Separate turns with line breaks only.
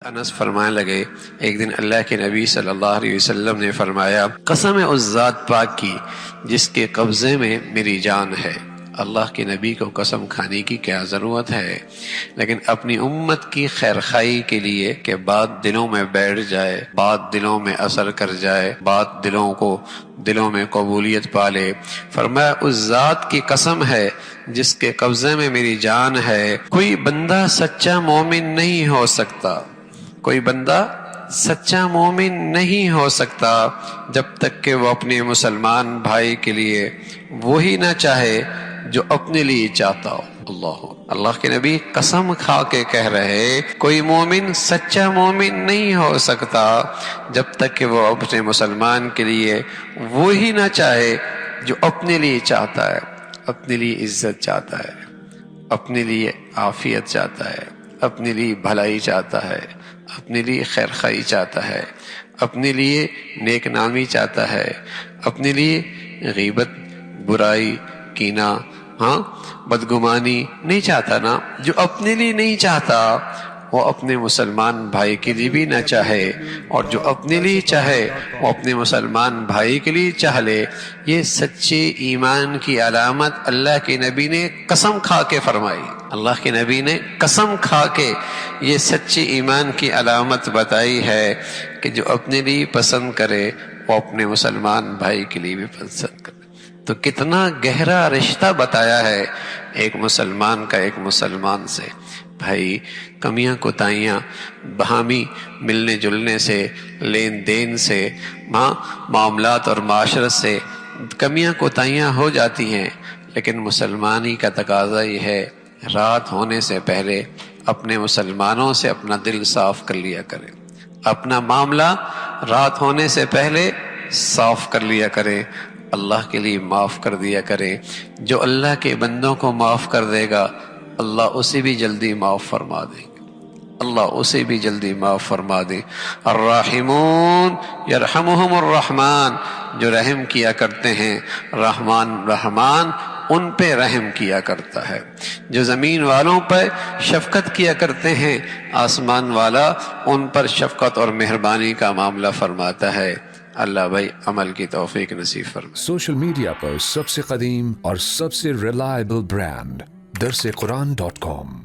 انس فرمانے لگے ایک دن اللہ کے نبی صلی اللہ علیہ وسلم نے فرمایا قسم ہے اس ذات پاک کی جس کے قبضے میں میری جان ہے۔ اللہ کے نبی کو قسم کھانے کی کیا ضرورت ہے، لیکن اپنی امت کی خیرخواہی کے لیے کہ بات دلوں میں بیٹھ جائے، بات دلوں میں اثر کر جائے، بات دلوں میں قبولیت پالے، فرمایا اس ذات کی قسم ہے جس کے قبضے میں میری جان ہے، کوئی بندہ سچا مومن نہیں ہو سکتا، کوئی بندہ سچا مومن نہیں ہو سکتا جب تک کہ وہ اپنے مسلمان بھائی کے لیے وہی نہ چاہے جو اپنے لیے چاہتا ہو۔ اللہ کے نبی قسم کھا کے کہہ رہے کوئی مومن سچا مومن نہیں ہو سکتا جب تک کہ وہ اپنے مسلمان کے لیے وہی نہ چاہے جو اپنے لیے چاہتا ہے، اپنے لیے عزت چاہتا ہے، اپنے لیے عافیت چاہتا ہے، اپنے لیے بھلائی چاہتا ہے، اپنے لیے خیرخواہی چاہتا ہے، اپنے لیے نیک نامی چاہتا ہے، اپنے لیے غیبت، برائی، کینہ، بدگمانی نہیں چاہتا نا۔ جو اپنے لیے نہیں چاہتا وہ اپنے مسلمان بھائی کے لیے بھی نہ چاہے، اور جو اپنے لیے چاہے وہ اپنے مسلمان بھائی کے لیے چاہ لے۔ یہ سچے ایمان کی علامت اللہ کے نبی نے قسم کھا کے فرمائی، اللہ کے نبی نے قسم کھا کے یہ سچے ایمان کی علامت بتائی ہے کہ جو اپنے لیے پسند کرے وہ اپنے مسلمان بھائی کے لیے بھی پسند کرے۔ تو کتنا گہرا رشتہ بتایا ہے ایک مسلمان کا ایک مسلمان سے۔ بھائی کمیاں کوتاہیاں باہمی ملنے جلنے سے، لین دین سے، معاملات اور معاشرت سے کمیاں کوتاہیاں ہو جاتی ہیں، لیکن مسلمانی کا تقاضا یہ ہے رات ہونے سے پہلے اپنے مسلمانوں سے اپنا دل صاف کر لیا کرے، اپنا معاملہ رات ہونے سے پہلے صاف کر لیا کرے، اللہ کے لیے معاف کر دیا کرے۔ جو اللہ کے بندوں کو معاف کر دے گا اللہ اسے بھی جلدی معاف فرما دے گا، اللہ اسے بھی جلدی معاف فرما دے۔ الراحمون یرحمہم الرحمن، جو رحم کیا کرتے ہیں رحمان ان پہ رحم کیا کرتا ہے۔ جو زمین والوں پر شفقت کیا کرتے ہیں آسمان والا ان پر شفقت اور مہربانی کا معاملہ فرماتا ہے۔ اللہ بھائی عمل کی توفیق نصیب فرمائے۔
سوشل میڈیا پر سب سے قدیم اور سب سے ریلائبل برانڈ درسقرآن.com